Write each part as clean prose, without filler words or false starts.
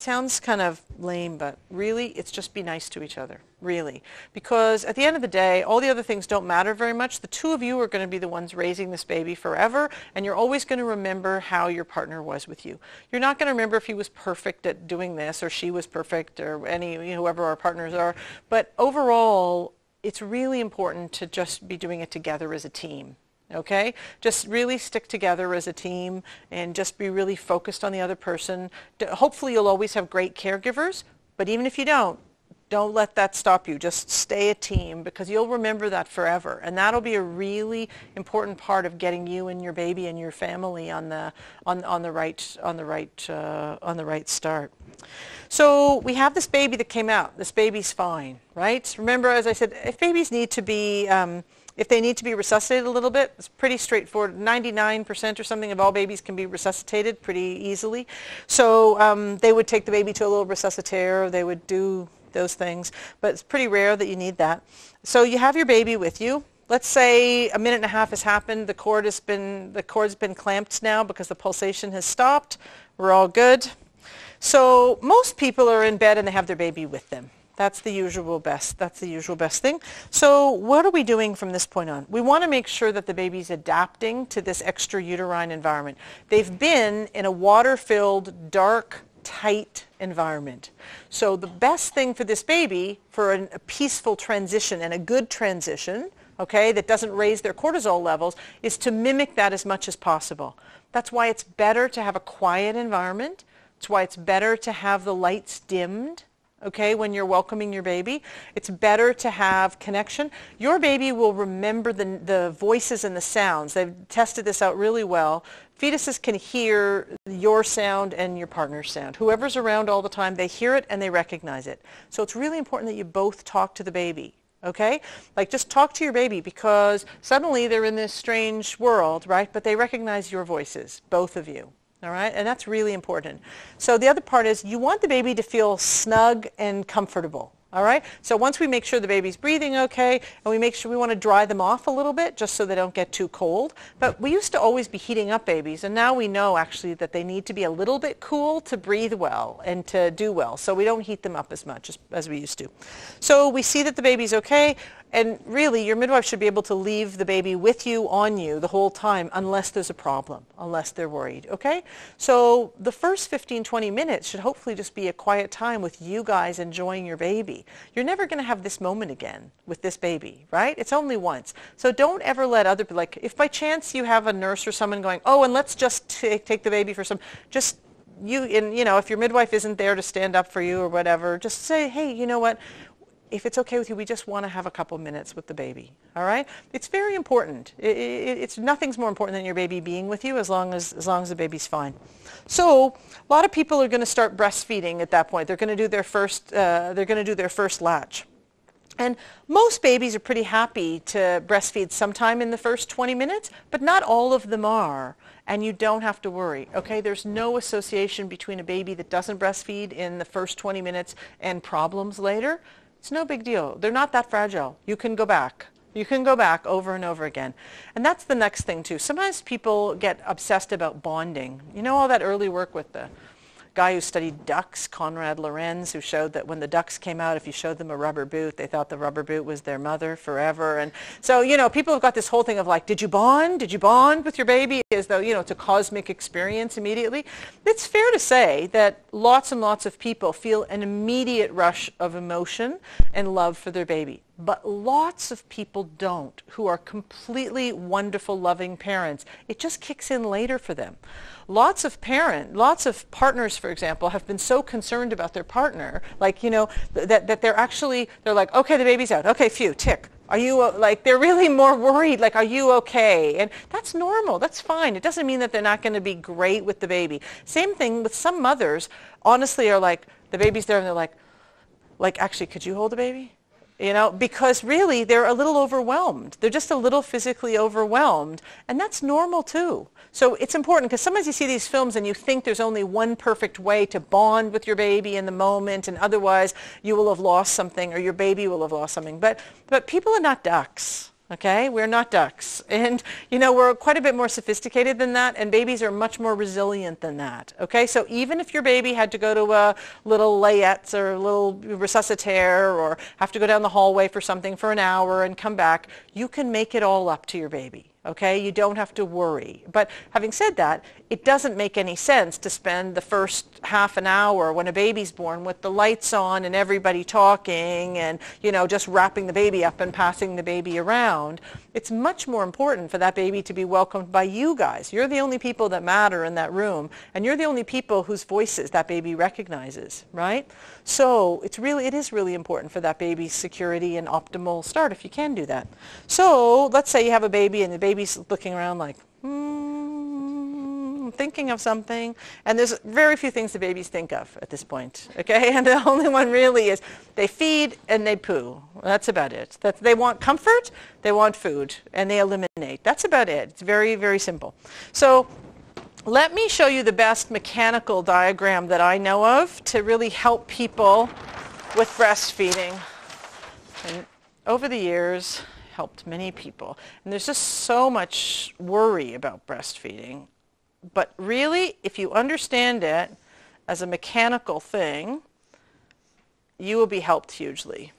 Sounds kind of lame, but really it's just be nice to each other, really. Because at the end of the day, all the other things don't matter very much. The two of you are going to be the ones raising this baby forever, and you're always going to remember how your partner was with you. You're not going to remember if he was perfect at doing this or she was perfect or whoever our partners are. But overall, it's really important to just be doing it together as a team. Okay? Just really stick together as a team and just be really focused on the other person. Hopefully you'll always have great caregivers, but even if you don't let that stop you. Just stay a team because you'll remember that forever. And that'll be a really important part of getting you and your baby and your family on the right start. So we have this baby that came out. This baby's fine, right? Remember, as I said, if babies need to be if they need to be resuscitated a little bit, it's pretty straightforward. 99% or something of all babies can be resuscitated pretty easily. So they would take the baby to a little resuscitator. They would do those things, but it's pretty rare that you need that. So you have your baby with you. Let's say a minute and a half has happened. The cord's been clamped now because the pulsation has stopped. We're all good. So most people are in bed and they have their baby with them. That's the usual best thing. So what are we doing from this point on? We want to make sure that the baby's adapting to this extrauterine environment. They've been in a water-filled, dark, tight environment. So the best thing for this baby, for a peaceful transition and a good transition, okay, that doesn't raise their cortisol levels, is to mimic that as much as possible. That's why it's better to have a quiet environment. It's why it's better to have the lights dimmed. Okay, when you're welcoming your baby, it's better to have connection. Your baby will remember the voices and the sounds. They've tested this out really well. Fetuses can hear your sound and your partner's sound. Whoever's around all the time, they hear it and they recognize it. So it's really important that you both talk to the baby. Okay? Like just talk to your baby because suddenly they're in this strange world, right? But they recognize your voices, both of you. All right, and that's really important. So the other part is you want the baby to feel snug and comfortable. All right, so once we make sure the baby's breathing okay, and we make sure we want to dry them off a little bit just so they don't get too cold. But we used to always be heating up babies, and now we know actually that they need to be a little bit cool to breathe well and to do well. So we don't heat them up as much as we used to. So we see that the baby's okay. And really, your midwife should be able to leave the baby with you, on you, the whole time, unless there's a problem, unless they're worried, okay? So the first 15, 20 minutes should hopefully just be a quiet time with you guys enjoying your baby. You're never going to have this moment again with this baby, right? It's only once. So don't ever let other people, like if by chance you have a nurse or someone going, oh, and let's just take the baby for some, just if your midwife isn't there to stand up for you or whatever, just say, hey, you know what? If it's okay with you, we just want to have a couple minutes with the baby, all right? It's very important. It's nothing's more important than your baby being with you as long as the baby's fine. So a lot of people are going to start breastfeeding at that point. They're going to do their first latch. And most babies are pretty happy to breastfeed sometime in the first 20 minutes, but not all of them are. And you don't have to worry, okay? There's no association between a baby that doesn't breastfeed in the first 20 minutes and problems later. It's no big deal. They're not that fragile. You can go back. You can go back over and over again. And that's the next thing too. Sometimes people get obsessed about bonding. You know all that early work with the guy who studied ducks, Konrad Lorenz, who showed that when the ducks came out, if you showed them a rubber boot, they thought the rubber boot was their mother forever. And so, people have got this whole thing of like, did you bond? Did you bond with your baby? As though, it's a cosmic experience immediately. It's fair to say that lots and lots of people feel an immediate rush of emotion and love for their baby. But lots of people don't, who are completely wonderful, loving parents. It just kicks in later for them. Lots of partners, for example, have been so concerned about their partner, like, that they're like, okay, the baby's out. Okay, phew, tick. Are you, they're really more worried, like, are you okay? And that's normal. That's fine. It doesn't mean that they're not going to be great with the baby. Same thing with some mothers, honestly, are like, the baby's there and they're like, actually, could you hold the baby? Because really they're a little overwhelmed. They're just a little physically overwhelmed. And that's normal too. So it's important because sometimes you see these films and you think there's only one perfect way to bond with your baby in the moment, and otherwise you will have lost something or your baby will have lost something. But people are not ducks. Okay, we're not ducks. And, you know, we're quite a bit more sophisticated than that, and babies are much more resilient than that. Okay, so even if your baby had to go to a little layette or a little resuscitaire or have to go down the hallway for something for an hour and come back, you can make it all up to your baby. Okay, you don't have to worry. But having said that, it doesn't make any sense to spend the first half an hour when a baby's born with the lights on and everybody talking and, you know, just wrapping the baby up and passing the baby around. It's much more important for that baby to be welcomed by you guys. You're the only people that matter in that room, and you're the only people whose voices that baby recognizes, right? So it is really important for that baby's security and optimal start if you can do that. So let's say you have a baby and the baby's looking around like, thinking of something, and there's very few things the babies think of at this point, okay? And the only one really is they feed and they poo. That's about it. They want comfort, they want food, and they eliminate. That's about it. It's very, very simple. So let me show you the best mechanical diagram that I know of to really help people with breastfeeding. And over the years, helped many people. And there's just so much worry about breastfeeding. But really, if you understand it as a mechanical thing, you will be helped hugely.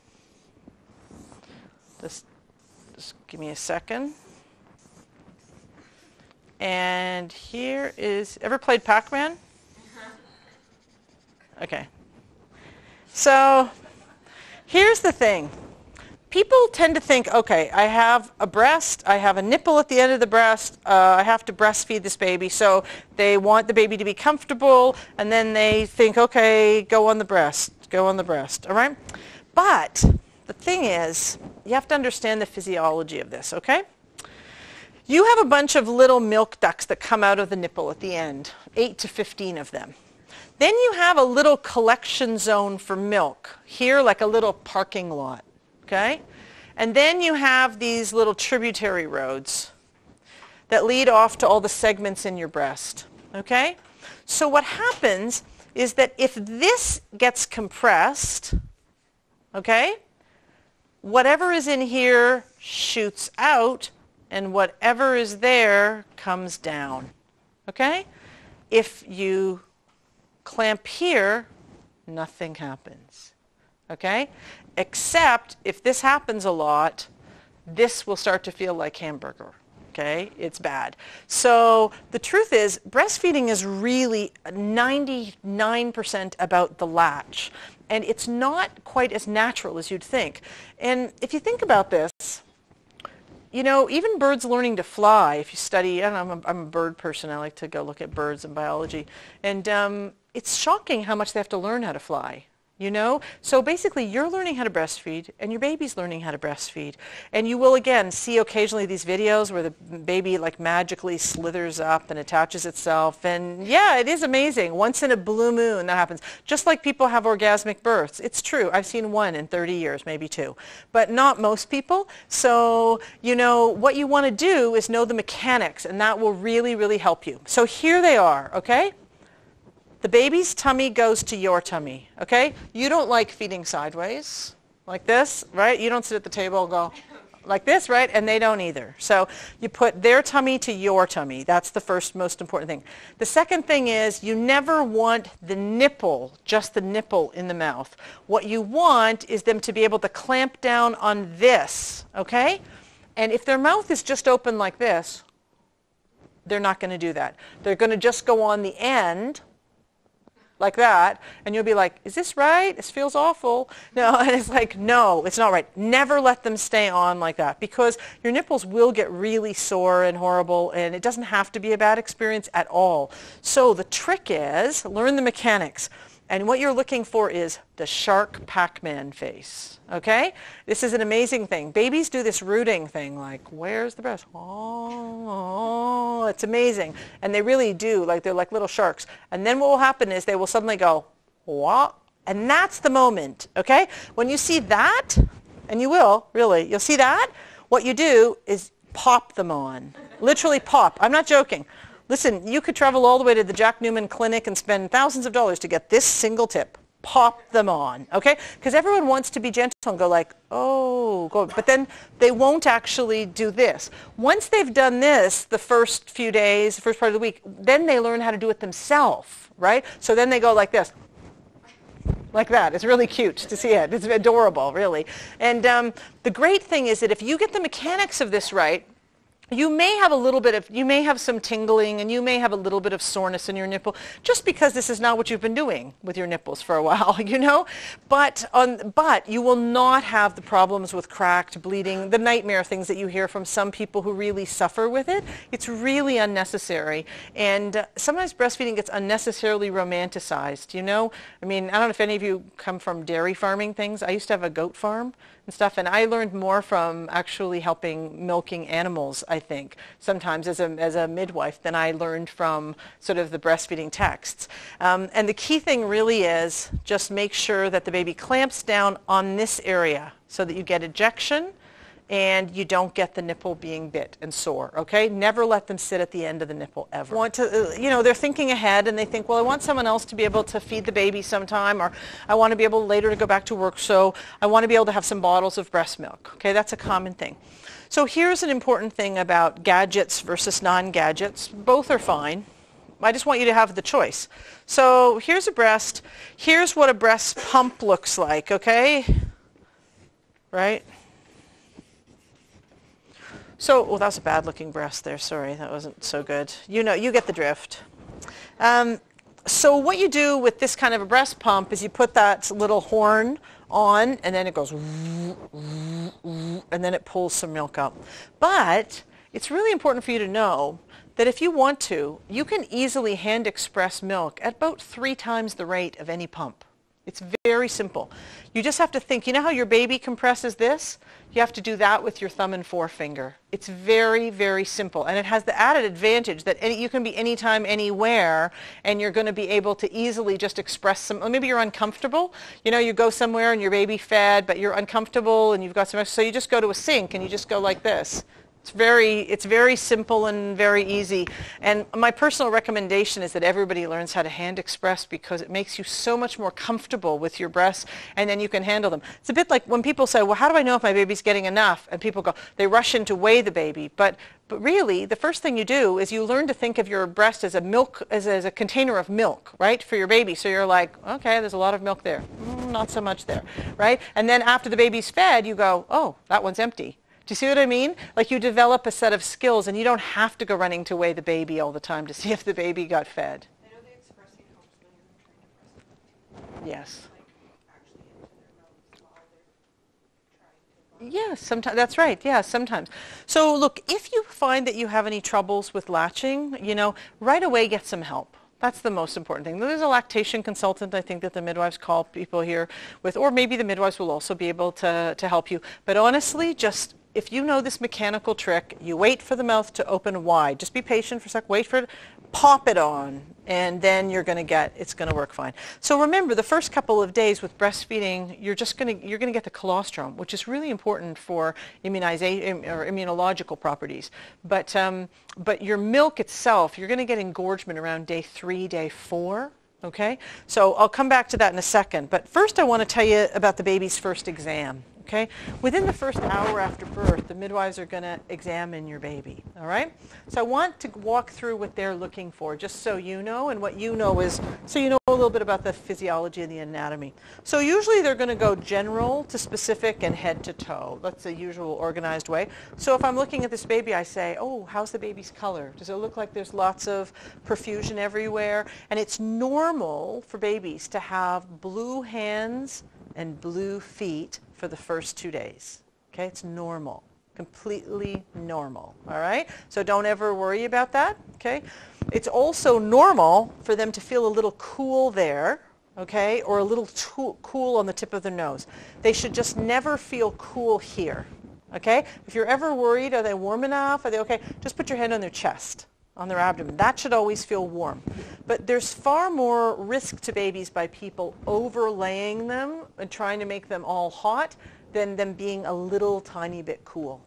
Just give me a second. And here is, ever played Pac-Man? Okay. So here's the thing. People tend to think, okay, I have a breast, I have a nipple at the end of the breast, I have to breastfeed this baby, so they want the baby to be comfortable, and then they think, okay, go on the breast, all right? But the thing is, you have to understand the physiology of this, okay? You have a bunch of little milk ducts that come out of the nipple at the end, 8 to 15 of them. Then you have a little collection zone for milk, here like a little parking lot. Okay? And then you have these little tributary roads that lead off to all the segments in your breast. Okay? So what happens is that if this gets compressed, okay, whatever is in here shoots out and whatever is there comes down. Okay? If you clamp here, nothing happens. Okay? Except if this happens a lot, this will start to feel like hamburger. Okay? It's bad. So the truth is, breastfeeding is really 99% about the latch. And it's not quite as natural as you'd think. And if you think about this, you know, even birds learning to fly, if you study, I don't know, I'm a bird person. I like to go look at birds and biology. And it's shocking how much they have to learn how to fly. You know? So basically you're learning how to breastfeed and your baby's learning how to breastfeed. And you will again see occasionally these videos where the baby like magically slithers up and attaches itself. And yeah, it is amazing. Once in a blue moon that happens. Just like people have orgasmic births. It's true. I've seen one in 30 years, maybe two. But not most people. So, you know, what you want to do is know the mechanics, and that will really, really help you. So here they are, okay? The baby's tummy goes to your tummy, okay? You don't like feeding sideways, like this, right? You don't sit at the table and go like this, right? And they don't either. So you put their tummy to your tummy. That's the first most important thing. The second thing is you never want the nipple, just the nipple in the mouth. What you want is them to be able to clamp down on this, okay? And if their mouth is just open like this, they're not going to do that. They're going to just go on the end, like that, and you'll be like, is this right? This feels awful. No, and it's like, no, it's not right. Never let them stay on like that, because your nipples will get really sore and horrible, and it doesn't have to be a bad experience at all. So the trick is, learn the mechanics. And what you're looking for is the shark Pac-Man face, okay? This is an amazing thing. Babies do this rooting thing, like, where's the breast? Oh, it's amazing. And they really do, like they're like little sharks. And then what will happen is they will suddenly go, what? And that's the moment, okay? When you see that, and you will, really, you'll see that, what you do is pop them on. Literally pop. I'm not joking. Listen, you could travel all the way to the Jack Newman Clinic and spend thousands of dollars to get this single tip. pop them on, okay? Because everyone wants to be gentle and go like, oh, go, but then they won't actually do this. Once they've done this the first few days, the first part of the week, then they learn how to do it themselves, right? So then they go like this. Like that. It's really cute to see it. It's adorable, really. And the great thing is that if you get the mechanics of this right, you may have a little bit of, you may have some tingling and you may have a little bit of soreness in your nipple just because this is not what you've been doing with your nipples for a while, you know? But you will not have the problems with cracked, bleeding, the nightmare things that you hear from some people who really suffer with it. It's really unnecessary. And sometimes breastfeeding gets unnecessarily romanticized, you know? I mean, I don't know if any of you come from dairy farming things. I used to have a goat farm and stuff, and I learned more from actually helping milking animals, I think, sometimes as a midwife than I learned from sort of the breastfeeding texts. And the key thing really is just make sure that the baby clamps down on this area so that you get ejection and you don't get the nipple being bit and sore, okay? Never let them sit at the end of the nipple ever. Want to, you know, they're thinking ahead and they think, well, I want someone else to be able to feed the baby sometime, or I want to be able later to go back to work, so I want to be able to have some bottles of breast milk, okay? That's a common thing. So here's an important thing about gadgets versus non-gadgets. Both are fine. I just want you to have the choice. So here's a breast. Here's what a breast pump looks like, okay? Right? So, well, that was a bad-looking breast there. Sorry, that wasn't so good. You know, you get the drift. So what you do with this kind of a breast pump is you put that little horn on, and then it goes, and then it pulls some milk up. But it's really important for you to know that if you want to, you can easily hand express milk at about 3 times the rate of any pump. It's very simple. You just have to think, you know how your baby compresses this? You have to do that with your thumb and forefinger. It's very, very simple. And it has the added advantage that you can be anytime, anywhere, and you're going to be able to easily just express some, maybe you're uncomfortable. You know, you go somewhere and your baby fed, but you're uncomfortable and you've got some, so you just go to a sink and you just go like this. It's very simple and very easy. And my personal recommendation is that everybody learns how to hand express because it makes you so much more comfortable with your breasts, and then you can handle them. It's a bit like when people say, well, how do I know if my baby's getting enough? And people go, they rush in to weigh the baby. But really, the first thing you do is you learn to think of your breast as a container of milk, right, for your baby. So you're like, okay, there's a lot of milk there. Not so much there, right? And then after the baby's fed, you go, oh, that one's empty. Do you see what I mean? Like you develop a set of skills, and you don't have to go running to weigh the baby all the time to see if the baby got fed. I know the expressing helps when you're trying to breastfeed. Yes. Like actually into their mouths while they're trying to. Yes, sometimes that's right. Yeah, sometimes. So look, if you find that you have any troubles with latching, you know, right away get some help. That's the most important thing. There's a lactation consultant, I think, that the midwives call people here with, or maybe the midwives will also be able to help you. But honestly, just if you know this mechanical trick, you wait for the mouth to open wide. Just be patient for a sec, wait for it, pop it on, and then it's going to work fine. So remember, the first couple of days with breastfeeding, you're going to get the colostrum, which is really important for immunization or immunological properties. But your milk itself, you're going to get engorgement around day 3, day 4. Okay? So I'll come back to that in a second. But first I want to tell you about the baby's first exam. Okay? Within the first hour after birth, the midwives are going to examine your baby. All right? So I want to walk through what they're looking for, just so you know, and what you know is, so you know a little bit about the physiology and the anatomy. So usually they're going to go general to specific and head to toe. That's the usual organized way. So if I'm looking at this baby, I say, oh, how's the baby's color? Does it look like there's lots of perfusion everywhere? And it's normal for babies to have blue hands and blue feet for the first 2 days. Okay, it's normal, completely normal. All right, so don't ever worry about that. Okay, it's also normal for them to feel a little cool there. Okay, or a little cool on the tip of their nose. They should just never feel cool here. Okay, if you're ever worried, are they warm enough? Are they okay? Just put your hand on their chest, on their abdomen. That should always feel warm. But there's far more risk to babies by people overlaying them and trying to make them all hot than them being a little tiny bit cool.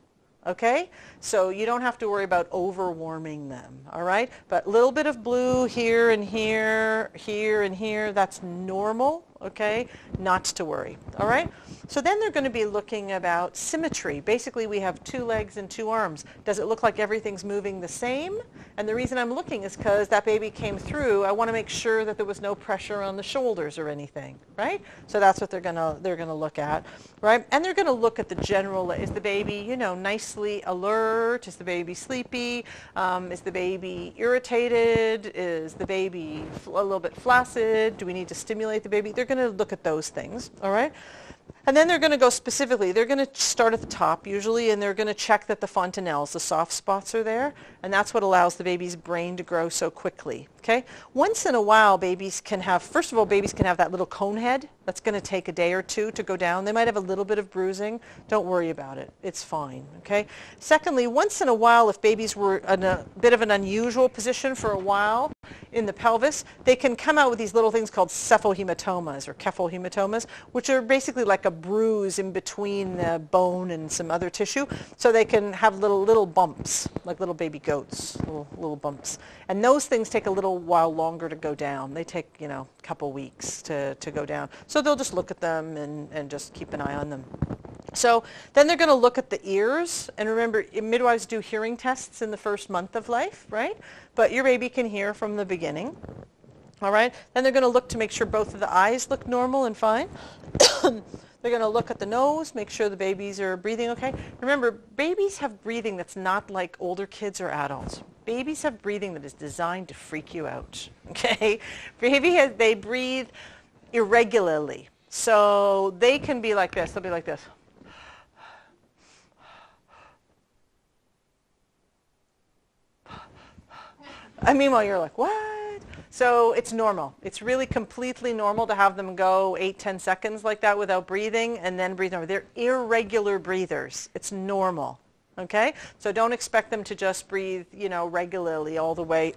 Okay? So you don't have to worry about overwarming them. All right? But a little bit of blue here and here, here and here, that's normal. okay? Not to worry, all right? So then they're going to be looking about symmetry. Basically, we have 2 legs and 2 arms. Does it look like everything's moving the same? And the reason I'm looking is because that baby came through. I want to make sure that there was no pressure on the shoulders or anything, right? So that's what they're going to look at, right? And they're going to look at the general. Is the baby, you know, nicely alert? Is the baby sleepy? Is the baby irritated? Is the baby a little bit flaccid? Do we need to stimulate the baby? They're going to look at those things, all right? And then they're going to go specifically. They're going to start at the top usually, and they're going to check that the fontanelles, the soft spots, are there, and that's what allows the baby's brain to grow so quickly. Okay? Once in a while, babies can have, first of all, babies can have that little cone head. That's going to take a day or 2 to go down. They might have a little bit of bruising. Don't worry about it. It's fine. Okay? Secondly, once in a while, if babies were in a bit of an unusual position for a while in the pelvis, they can come out with these little things called cephalhematomas or cephalhematomas, which are basically like a bruise in between the bone and some other tissue. So they can have little bumps, like little baby goats, little bumps. And those things take a little while longer to go down. They take, you know, a couple weeks to go down. So they'll just look at them and just keep an eye on them. So then they're going to look at the ears. And remember, midwives do hearing tests in the first month of life, right? But your baby can hear from the beginning. All right? Then they're going to look to make sure both of the eyes look normal and fine. They're going to look at the nose, make sure the babies are breathing okay. Remember, babies have breathing that's not like older kids or adults. Babies have breathing that is designed to freak you out, okay? They breathe irregularly. So they can be like this. They'll be like this. I mean, while you're like, what? So it's normal. It's really completely normal to have them go 8-10 seconds like that without breathing and then breathe normal. They're irregular breathers. It's normal. Okay? So don't expect them to just breathe, you know, regularly all the way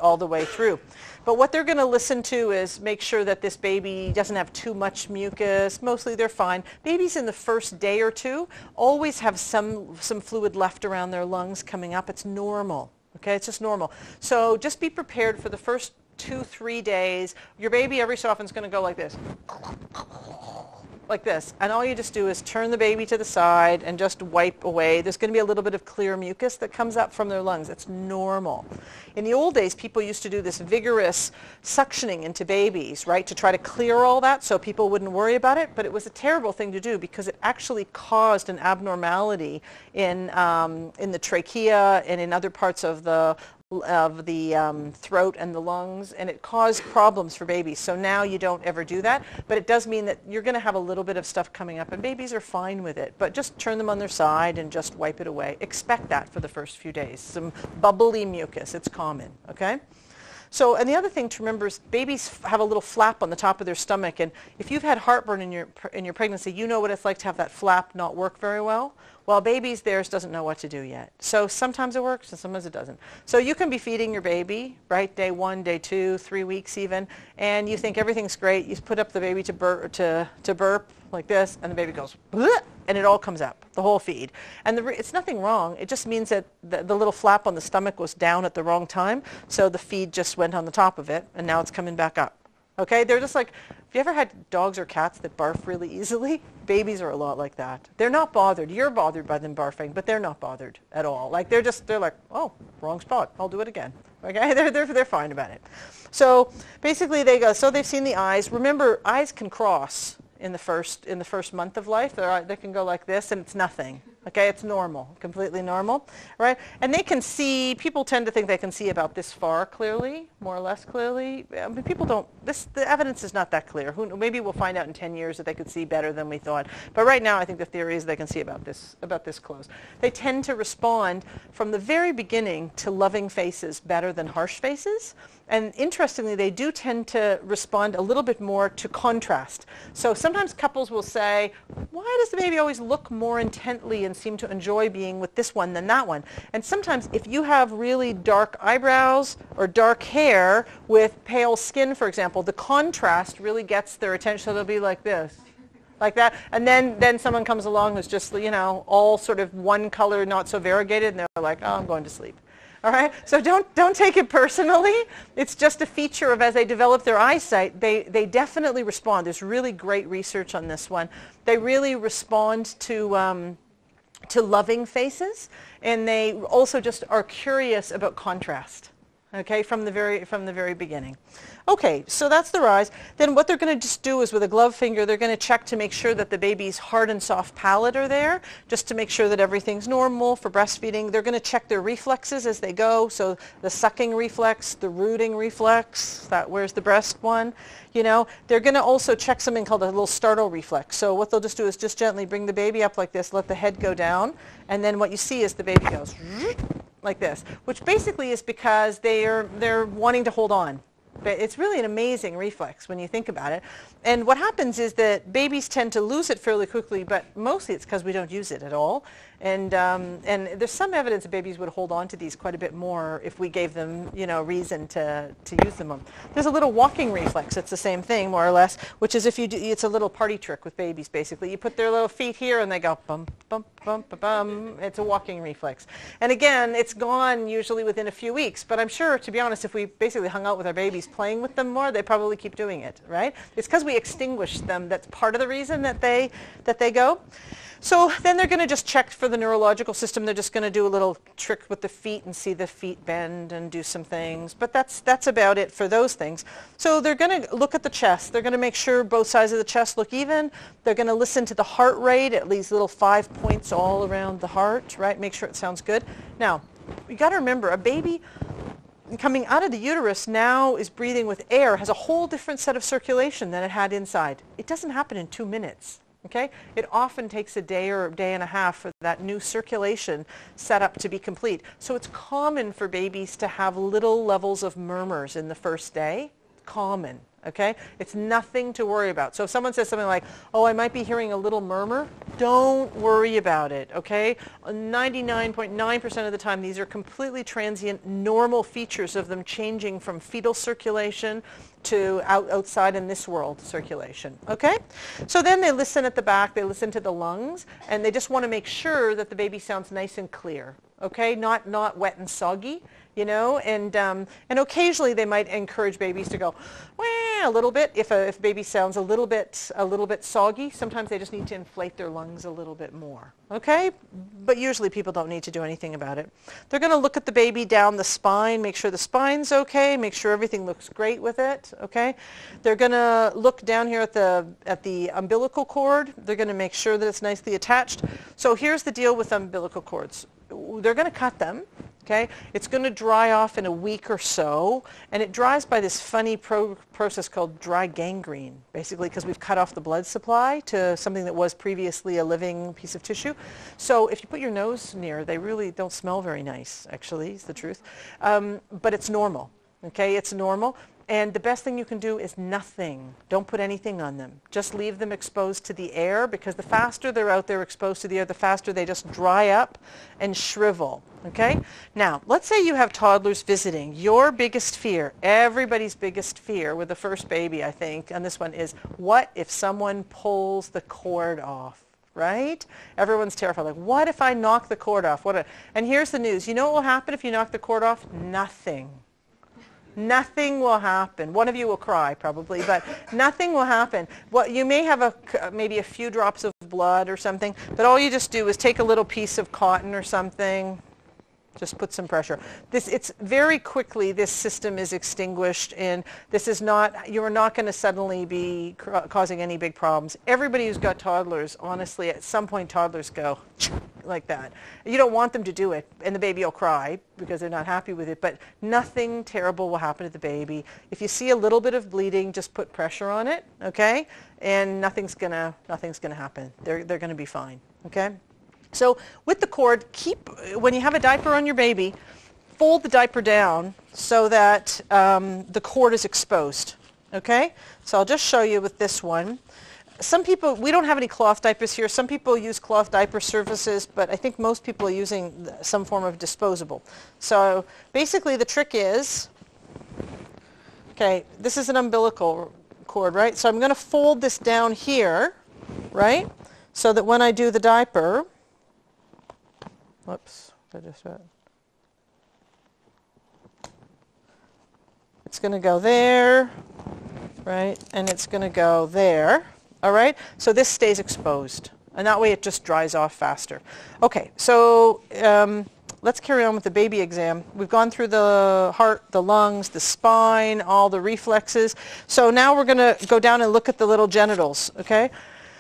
through. But what they're going to listen to is make sure that this baby doesn't have too much mucus. Mostly they're fine. Babies in the first day or 2 always have some fluid left around their lungs coming up. It's normal. Okay? It's just normal. So just be prepared for the first 2-3 days. Your baby every so often is going to go like this. Like this. And all you just do is turn the baby to the side and just wipe away. There's going to be a little bit of clear mucus that comes up from their lungs. It's normal. In the old days, people used to do this vigorous suctioning into babies, right, to try to clear all that so people wouldn't worry about it. But it was a terrible thing to do because it actually caused an abnormality in the trachea and in other parts of the throat and the lungs, and it caused problems for babies. So now you don't ever do that, but it does mean that you're going to have a little bit of stuff coming up, and babies are fine with it. But just turn them on their side and just wipe it away. Expect that for the first few days. Some bubbly mucus. It's common, okay? So, and the other thing to remember is babies have a little flap on the top of their stomach, and if you've had heartburn in your pregnancy, you know what it's like to have that flap not work very well. Well, babies, theirs doesn't know what to do yet. So sometimes it works and sometimes it doesn't. So you can be feeding your baby, right, day 1, day 2, 3 weeks even, and you think everything's great. You put up the baby to burp like this, and the baby goes, bleh, and it all comes up, the whole feed. And it's nothing wrong. It just means that the little flap on the stomach was down at the wrong time, so the feed just went on the top of it, and now it's coming back up. Okay, they're just like, have you ever had dogs or cats that barf really easily? Babies are a lot like that. They're not bothered. You're bothered by them barfing, but they're not bothered at all. Like they're like, oh, wrong spot. I'll do it again. Okay, they're fine about it. So basically they go, so they've seen the eyes. Remember, eyes can cross in the first month of life. They can go like this, and it's nothing. Okay, it's normal, completely normal, right? And they can see, people tend to think they can see about this far clearly, more or less clearly. I mean, people don't, the evidence is not that clear. Maybe we'll find out in 10 years that they could see better than we thought. But right now, I think the theory is they can see about this close. They tend to respond from the very beginning to loving faces better than harsh faces. And interestingly, they do tend to respond a little bit more to contrast. So sometimes couples will say, why does the baby always look more intently and seem to enjoy being with this one than that one? And sometimes if you have really dark eyebrows or dark hair with pale skin, for example, the contrast really gets their attention. So they'll be like this. Like that, and then someone comes along who's just, you know, all sort of one color, not so variegated, and they're like, oh, I'm going to sleep. All right, so don't take it personally. It's just a feature of as they develop their eyesight, they definitely respond. There's really great research on this one. They really respond to loving faces, and they also just are curious about contrast. Okay, from the very beginning. Okay, so that's the rise. Then what they're going to just do is with a glove finger, they're going to check to make sure that the baby's hard and soft palate are there, just to make sure that everything's normal for breastfeeding. They're going to check their reflexes as they go, so the sucking reflex, the rooting reflex, where's the breast one, you know. They're going to also check something called a little startle reflex. So what they'll just do is just gently bring the baby up like this, let the head go down, and then what you see is the baby goes like this, which basically is because they're wanting to hold on. But it's really an amazing reflex when you think about it. And what happens is that babies tend to lose it fairly quickly, but mostly it's because we don't use it at all. And there's some evidence that babies would hold on to these quite a bit more if we gave them, you know, reason to use them. There's a little walking reflex. It's the same thing, more or less, which is if you do, it's a little party trick with babies, basically. You put their little feet here and they go bump, bump, bump, bum. It's a walking reflex. And again, it's gone usually within a few weeks. But I'm sure, to be honest, if we basically hung out with our babies playing with them more, they probably keep doing it, right? It's because we extinguish them. That's part of the reason that they go. So then they're going to just check for the neurological system. They're just going to do a little trick with the feet and see the feet bend and do some things. But that's about it for those things. So they're going to look at the chest. They're going to make sure both sides of the chest look even. They're going to listen to the heart rate, at least little 5 points all around the heart, right? Make sure it sounds good. Now, you got to remember, a baby coming out of the uterus now is breathing with air, has a whole different set of circulation than it had inside. It doesn't happen in 2 minutes. Okay? It often takes a day or a day and a half for that new circulation set up to be complete. So it's common for babies to have little levels of murmurs in the first day. Common. Okay? It's nothing to worry about. So if someone says something like, oh, I might be hearing a little murmur, don't worry about it. Okay? 99.9% of the time, these are completely transient, normal features of them changing from fetal circulation to outside in this world circulation. Okay? So then they listen at the back, they listen to the lungs, and they just want to make sure that the baby sounds nice and clear. Okay? Not wet and soggy, you know, and occasionally they might encourage babies to go, wah, a little bit. If baby sounds a little bit soggy, sometimes they just need to inflate their lungs a little bit more. Okay? But usually people don't need to do anything about it. They're going to look at the baby down the spine, make sure the spine's okay, make sure everything looks great with it. Okay? They're going to look down here at the umbilical cord. They're going to make sure that it's nicely attached. So here's the deal with umbilical cords. They're going to cut them. Okay? It's going to dry off in a week or so, and it dries by this funny process called dry gangrene, basically because we've cut off the blood supply to something that was previously a living piece of tissue. So if you put your nose near, they really don't smell very nice, actually, is the truth. But it's normal. Okay? It's normal. And the best thing you can do is nothing. Don't put anything on them. Just leave them exposed to the air, because the faster they're out there exposed to the air, the faster they just dry up and shrivel. Okay? Now, let's say you have toddlers visiting. Your biggest fear, everybody's biggest fear with the first baby, I think, and this one is, what if someone pulls the cord off? Right? Everyone's terrified. Like, what if I knock the cord off? And here's the news. You know what will happen if you knock the cord off? Nothing. Nothing will happen. One of you will cry probably, but nothing will happen. Well, you may have maybe a few drops of blood or something, but all you just do is take a little piece of cotton or something, just put some pressure. It's very quickly, this system is extinguished, and this is not, you're not going to suddenly be causing any big problems. Everybody who's got toddlers, honestly, at some point toddlers go like that. You don't want them to do it, and the baby will cry because they're not happy with it, but nothing terrible will happen to the baby. If you see a little bit of bleeding, just put pressure on it, okay? And nothing's gonna happen. They're going to be fine, okay? So with the cord, when you have a diaper on your baby, fold the diaper down so that the cord is exposed, okay? So I'll just show you with this one. Some people, we don't have any cloth diapers here. Some people use cloth diaper services, but I think most people are using some form of disposable. So basically the trick is, okay, this is an umbilical cord, right? So I'm going to fold this down here, right? So that when I do the diaper, whoops, I just It's going to go there, right? And it's going to go there, all right? So this stays exposed, and that way it just dries off faster. Okay, so let's carry on with the baby exam. We've gone through the heart, the lungs, the spine, all the reflexes. So now we're going to go down and look at the little genitals, okay?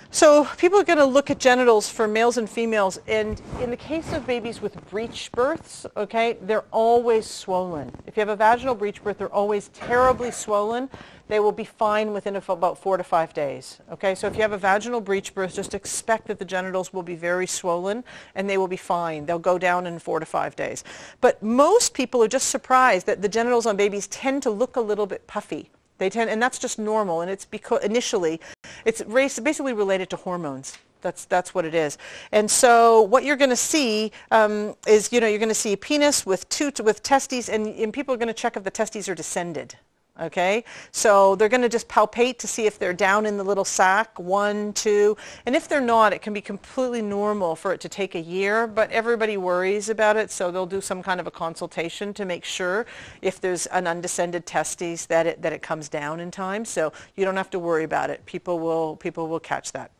So people are going to look at genitals for males and females, and in the case of babies with breech births, okay, they're always swollen. If you have a vaginal breech birth, they're always terribly swollen. They will be fine within about 4 to 5 days, okay? So if you have a vaginal breech birth, just expect that the genitals will be very swollen, and they will be fine. They'll go down in 4 to 5 days. But most people are just surprised that the genitals on babies tend to look a little bit puffy. They tend, and that's just normal, and it's because initially, it's basically related to hormones. That's what it is. And so what you're going to see is, you're going to see a penis with testes, and people are going to check if the testes are descended. Okay, so they're going to just palpate to see if they're down in the little sac, 1, 2, and if they're not, it can be completely normal for it to take a year, but everybody worries about it, so they'll do some kind of a consultation to make sure if there's an undescended testes that it comes down in time, so you don't have to worry about it. People will catch that.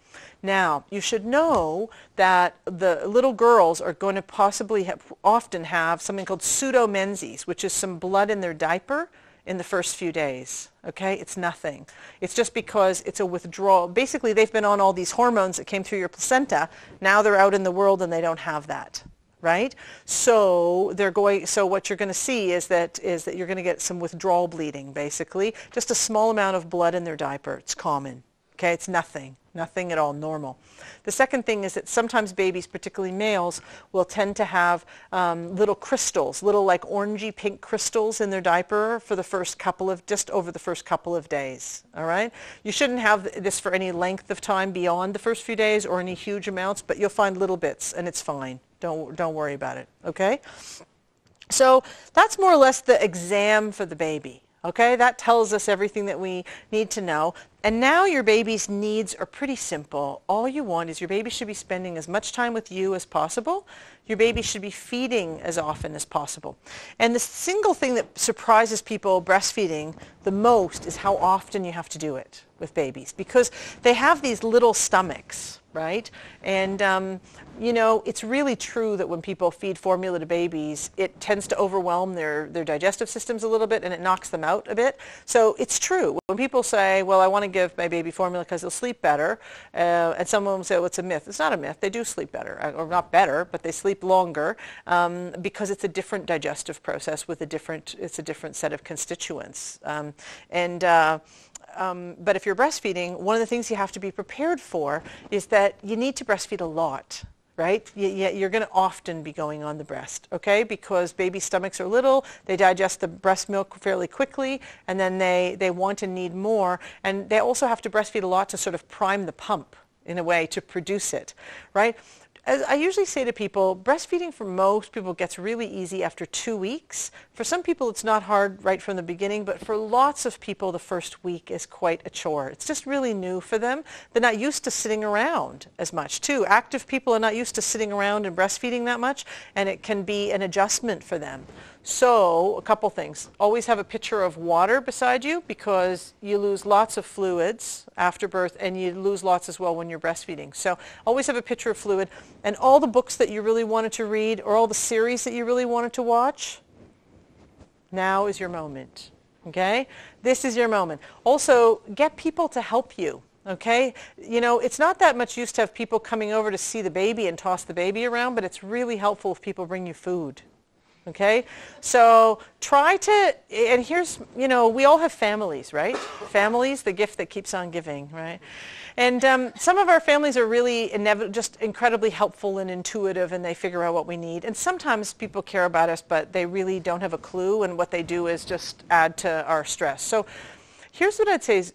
Now, you should know that the little girls are going to possibly often have something called pseudomenses, which is some blood in their diaper in the first few days, okay? It's nothing. It's just because it's a withdrawal. Basically, they've been on all these hormones that came through your placenta. Now they're out in the world and they don't have that, right? So what you're going to see is that you're going to get some withdrawal bleeding, basically. Just a small amount of blood in their diaper. It's common, okay? It's nothing at all, normal. The second thing is that sometimes babies, particularly males, will tend to have little crystals, little like orangey pink crystals in their diaper for the first just over the first couple of days, all right? You shouldn't have this for any length of time beyond the first few days or any huge amounts, but you'll find little bits and it's fine. Don't worry about it, okay? So that's more or less the exam for the baby. Okay, that tells us everything that we need to know. And now your baby's needs are pretty simple. All you want is your baby should be spending as much time with you as possible. Your baby should be feeding as often as possible. And the single thing that surprises people breastfeeding the most is how often you have to do it with babies, because they have these little stomachs, right? And it's really true that when people feed formula to babies, it tends to overwhelm their digestive systems a little bit and it knocks them out a bit. So it's true. When people say, well, I want to give my baby formula because they'll sleep better, and some of them say, well, it's a myth. It's not a myth. They do sleep better, or not better, but they sleep longer because it's a different digestive process with it's a different set of constituents. But if you're breastfeeding, one of the things you have to be prepared for is that you need to breastfeed a lot, right? You're going to often be going on the breast, okay? Because baby stomachs are little, they digest the breast milk fairly quickly, and then they want and need more. And they also have to breastfeed a lot to sort of prime the pump, in a way, to produce it, right? As I usually say to people, breastfeeding for most people gets really easy after 2 weeks. For some people, it's not hard right from the beginning, but for lots of people, the first week is quite a chore. It's just really new for them. They're not used to sitting around as much, too. Active people are not used to sitting around and breastfeeding that much, and it can be an adjustment for them. So, a couple things. Always have a pitcher of water beside you, because you lose lots of fluids after birth, and you lose lots as well when you're breastfeeding. So always have a pitcher of fluid. And all the books that you really wanted to read, or all the series that you really wanted to watch, now is your moment. Okay? This is your moment. Also, get people to help you. Okay? It's not that much use to have people coming over to see the baby and toss the baby around, but it's really helpful if people bring you food. Okay, so try to, and here's, we all have families, right? Families, the gift that keeps on giving, right? And some of our families are really just incredibly helpful and intuitive, and they figure out what we need. And sometimes people care about us, but they really don't have a clue, and what they do is just add to our stress. So here's what I'd say is,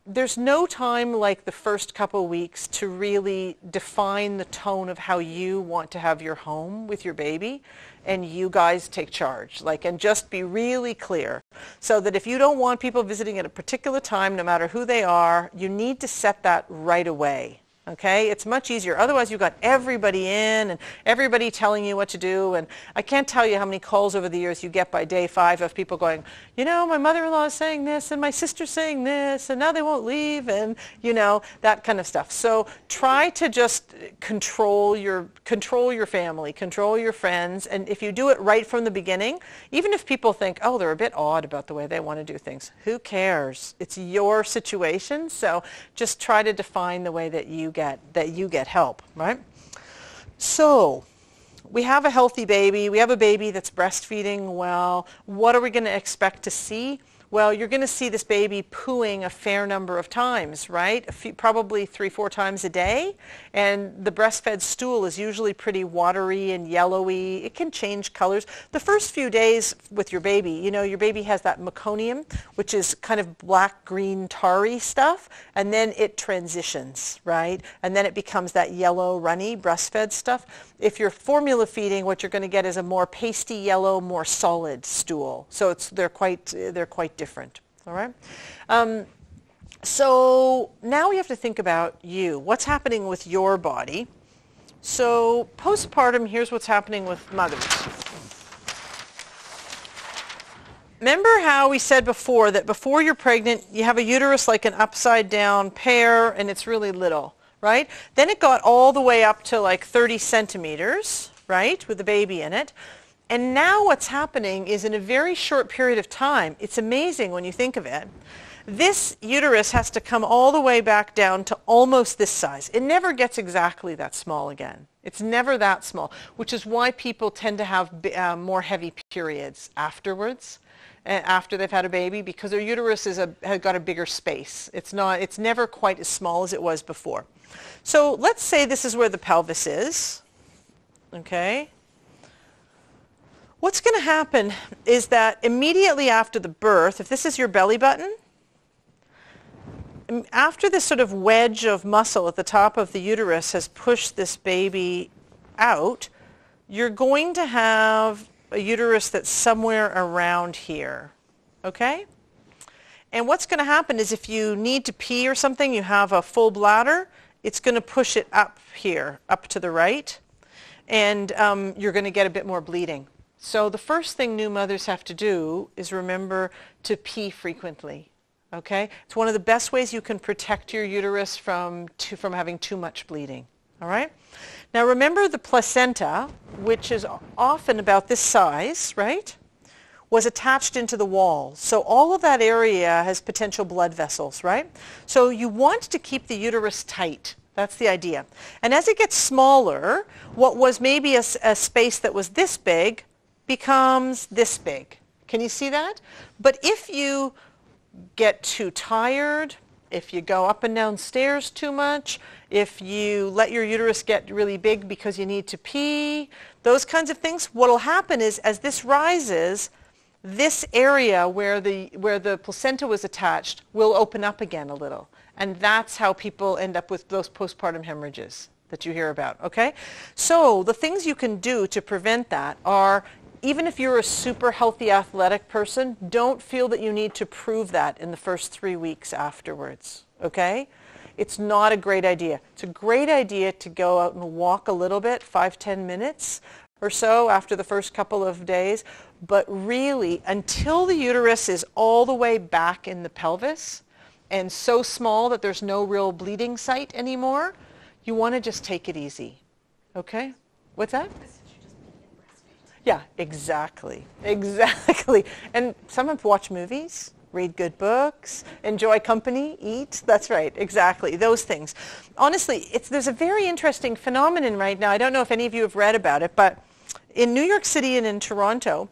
there's no time like the first couple weeks to really define the tone of how you want to have your home with your baby, and you guys take charge, and just be really clear, so that if you don't want people visiting at a particular time, no matter who they are, you need to set that right away. Okay, it's much easier. Otherwise, you've got everybody in and everybody telling you what to do. And I can't tell you how many calls over the years you get by day 5 of people going, you know, my mother-in-law is saying this and my sister's saying this and now they won't leave, and you know, that kind of stuff. So try to just control your family, control your friends. And if you do it right from the beginning, even if people think, oh, they're a bit odd about the way they want to do things, who cares? It's your situation. So just try to define the way that you get help, right? So we have a healthy baby. We have a baby that's breastfeeding well. What are we going to expect to see? Well, you're going to see this baby pooing a fair number of times, right? Probably 3-4 times a day. And the breastfed stool is usually pretty watery and yellowy. It can change colors. The first few days with your baby, you know, your baby has that meconium, which is kind of black, green, tarry stuff. And then it transitions, right? And then it becomes that yellow, runny breastfed stuff. If you're formula feeding, what you're going to get is a more pasty yellow, more solid stool. So they're quite different. All right. So now we have to think about you. What's happening with your body? So postpartum, here's what's happening with mothers. Remember how we said before that before you're pregnant, you have a uterus like an upside down pear and it's really little, right? Then it got all the way up to like 30 centimeters, right, with the baby in it. And now what's happening is in a very short period of time, it's amazing when you think of it, this uterus has to come all the way back down to almost this size. It never gets exactly that small again. It's never that small, which is why people tend to have more heavy periods afterwards, after they've had a baby, because their uterus has got a bigger space. It's never quite as small as it was before. So let's say this is where the pelvis is, okay? What's going to happen is that immediately after the birth, if this is your belly button, after this sort of wedge of muscle at the top of the uterus has pushed this baby out, you're going to have a uterus that's somewhere around here, okay? And what's going to happen is if you need to pee or something, you have a full bladder, it's going to push it up here, up to the right, and you're going to get a bit more bleeding. So the first thing new mothers have to do is remember to pee frequently, okay? It's one of the best ways you can protect your uterus from having too much bleeding, all right? Now remember the placenta, which is often about this size, right, was attached into the wall. So all of that area has potential blood vessels, right? So you want to keep the uterus tight. That's the idea. And as it gets smaller, what was maybe a space that was this big becomes this big. Can you see that? But if you get too tired, if you go up and down stairs too much, if you let your uterus get really big because you need to pee, those kinds of things, what will happen is as this rises, this area where the placenta was attached will open up again a little. And that's how people end up with those postpartum hemorrhages that you hear about, okay? So the things you can do to prevent that are, even if you're a super healthy athletic person, don't feel that you need to prove that in the first 3 weeks afterwards, okay? It's not a great idea. It's a great idea to go out and walk a little bit, 5-10 minutes or so after the first couple of days, but really until the uterus is all the way back in the pelvis and so small that there's no real bleeding site anymore, you want to just take it easy, okay? What's that? Yeah, exactly. And some have watched movies, read good books, enjoy company, eat. That's right, exactly, those things. Honestly, there's a very interesting phenomenon right now. I don't know if any of you have read about it, but in New York City and in Toronto,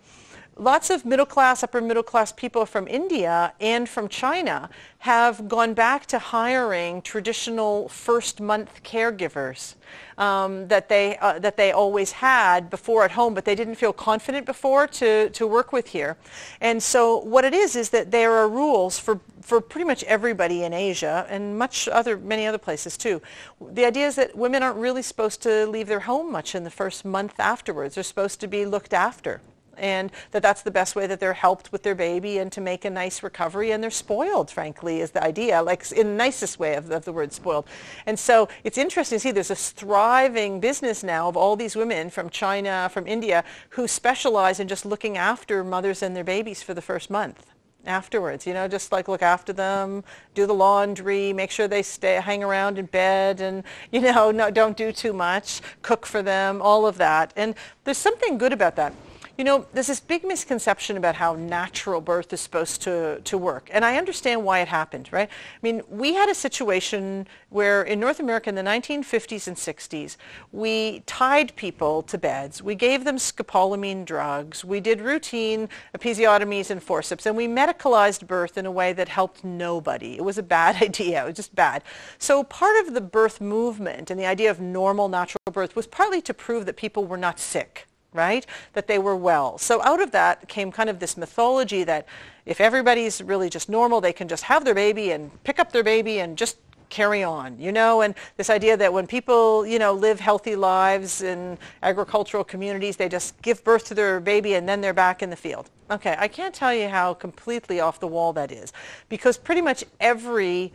lots of middle class, upper middle class people from India and from China have gone back to hiring traditional first month caregivers that they always had before at home, but they didn't feel confident before to work with here. And so what it is that there are rules for pretty much everybody in Asia and many other places too. The idea is that women aren't really supposed to leave their home much in the first month afterwards. They're supposed to be looked after. and that's the best way that they're helped with their baby and to make a nice recovery, and they're spoiled, frankly, is the idea, like in the nicest way of the word spoiled. And so it's interesting to see there's this thriving business now of all these women from China, from India, who specialize in just looking after mothers and their babies for the first month. Afterwards, just like look after them, do the laundry, make sure they hang around in bed, and don't do too much, cook for them, all of that. And there's something good about that. There's this big misconception about how natural birth is supposed to work. And I understand why it happened, right? I mean, we had a situation where in North America in the 1950s and 60s, we tied people to beds. We gave them scopolamine drugs. We did routine episiotomies and forceps. And we medicalized birth in a way that helped nobody. It was a bad idea. It was just bad. So part of the birth movement and the idea of normal natural birth was partly to prove that people were not sick, right? That they were well. So out of that came kind of this mythology that if everybody's really just normal, they can just have their baby and pick up their baby and just carry on, and this idea that when people, live healthy lives in agricultural communities, they just give birth to their baby and then they're back in the field. Okay, I can't tell you how completely off the wall that is, because pretty much every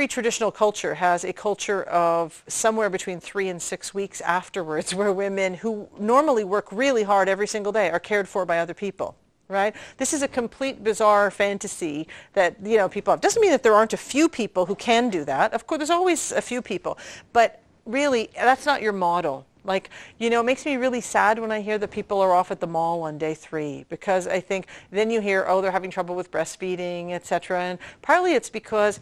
traditional culture has a culture of somewhere between 3 and 6 weeks afterwards where women who normally work really hard every single day are cared for by other people, right? This is a complete bizarre fantasy that, people have. Doesn't mean that there aren't a few people who can do that. Of course, there's always a few people. But really, that's not your model. Like, it makes me really sad when I hear that people are off at the mall on day 3, because I think then you hear, they're having trouble with breastfeeding, etc. And partly it's because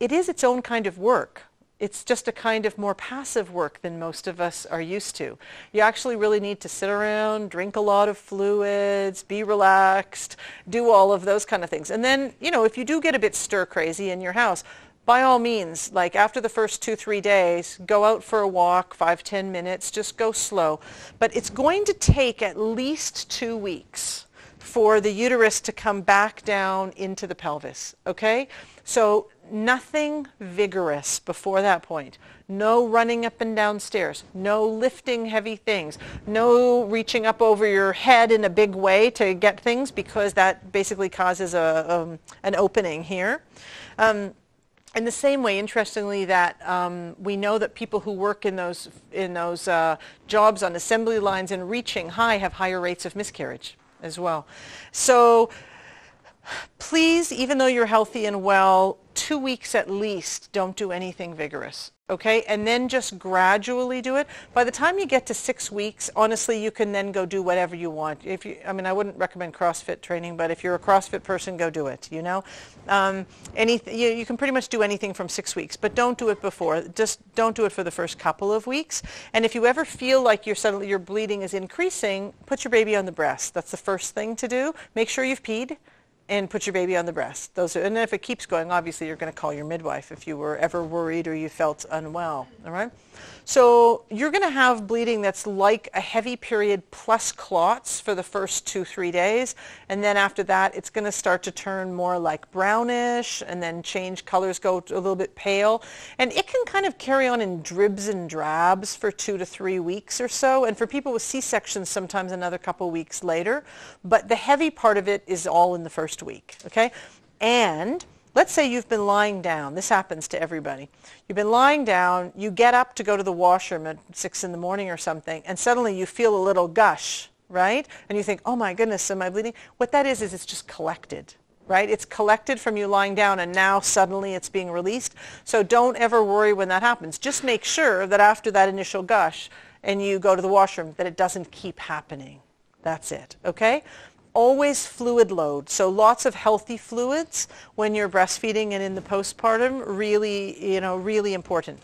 it is its own kind of work. It's just a kind of more passive work than most of us are used to. You actually really need to sit around, drink a lot of fluids, be relaxed, do all of those kind of things. And then, if you do get a bit stir crazy in your house, by all means, like after the first 2-3 days, go out for a walk, 5-10 minutes, just go slow. But it's going to take at least 2 weeks for the uterus to come back down into the pelvis, okay? So nothing vigorous before that point. No running up and down stairs. No lifting heavy things. No reaching up over your head in a big way to get things, because that basically causes an opening here. In the same way, interestingly, that we know that people who work in those jobs on assembly lines and reaching high have higher rates of miscarriage as well. So please, even though you're healthy and well, 2 weeks at least, don't do anything vigorous, okay? And then just gradually do it. By the time you get to 6 weeks, honestly, you can then go do whatever you want. I wouldn't recommend CrossFit training, but if you're a CrossFit person, go do it, you can pretty much do anything from 6 weeks, but don't do it before. Just don't do it for the first couple of weeks. And if you ever feel like your bleeding is increasing, put your baby on the breast. That's the first thing to do. Make sure you've peed, and put your baby on the breast. And then if it keeps going, obviously you're going to call your midwife if you were ever worried or you felt unwell, all right? So you're going to have bleeding that's like a heavy period plus clots for the first 2-3 days, and then after that it's going to start to turn more like brownish and then change colors, go a little bit pale, and it can kind of carry on in dribs and drabs for 2 to 3 weeks or so, and for people with C-sections sometimes another couple weeks later, but the heavy part of it is all in the first week, okay? And let's say you've been lying down. This happens to everybody. You've been lying down, you get up to go to the washroom at 6 in the morning or something, and suddenly you feel a little gush, right? And you think, oh my goodness, am I bleeding? What that is it's just collected, right? It's collected from you lying down, and now suddenly it's being released. So don't ever worry when that happens. Just make sure that after that initial gush and you go to the washroom, that it doesn't keep happening. That's it, okay? Always fluid load, so lots of healthy fluids when you're breastfeeding and in the postpartum, really important.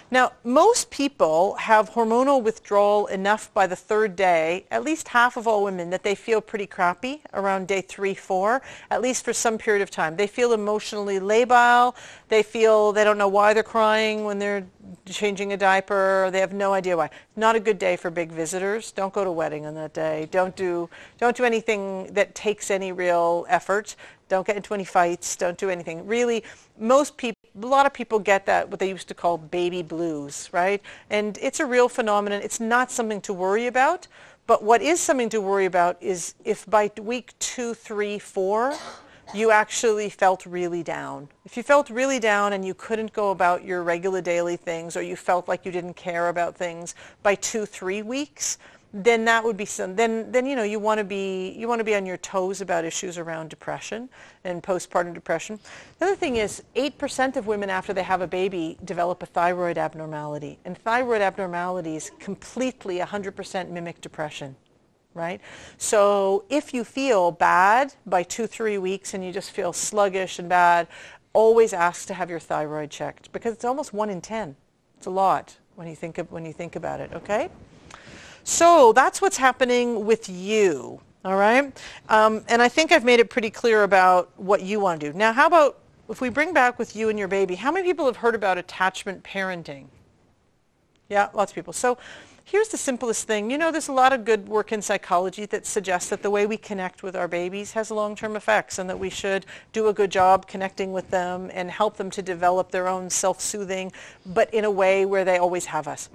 Now, most people have hormonal withdrawal enough by the 3rd day, at least half of all women, that they feel pretty crappy around day 3-4, at least for some period of time. They feel emotionally labile. They feel they don't know why they're crying when they're changing a diaper. They have no idea why. Not a good day for big visitors. Don't go to a wedding on that day. Don't do anything that takes any real effort. Don't get into any fights. Don't do anything. Really, a lot of people get that, what they used to call baby blues, right? And it's a real phenomenon. It's not something to worry about, But what is something to worry about is if by week 2, 3, 4, you actually felt really down. If you felt really down and you couldn't go about your regular daily things, or you felt like you didn't care about things by 2, 3 weeks, then that would be then you know, you want to be on your toes about issues around depression and postpartum depression. The other thing is 8% of women after they have a baby develop a thyroid abnormality, and thyroid abnormalities completely 100% mimic depression. Right? So if you feel bad by 2, 3 weeks and you just feel sluggish and bad, always ask to have your thyroid checked, because it's almost 1 in 10. It's a lot when you think about it, okay? So that's what's happening with you, all right? And I think I've made it pretty clear about what you want to do. Now, how about if we bring back with you and your baby, how many people have heard about attachment parenting? Yeah, lots of people. So here's the simplest thing. You know, there's a lot of good work in psychology that suggests that the way we connect with our babies has long-term effects, and that we should do a good job connecting with them and help them to develop their own self-soothing, but in a way where they always have us.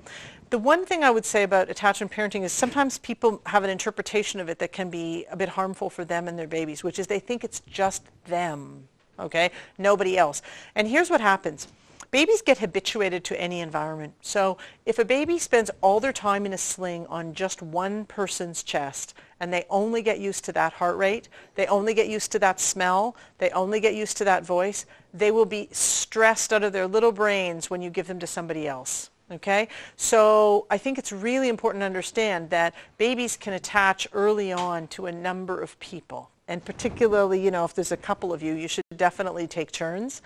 The one thing I would say about attachment parenting is sometimes people have an interpretation of it that can be a bit harmful for them and their babies, which is they think it's just them, okay? Nobody else. And here's what happens. Babies get habituated to any environment. So if a baby spends all their time in a sling on just one person's chest, and they only get used to that heart rate, they only get used to that smell, they only get used to that voice, they will be stressed out of their little brains when you give them to somebody else. Okay? So I think it's really important to understand that babies can attach early on to a number of people. And particularly, you know, if there's a couple of you, you should definitely take turns.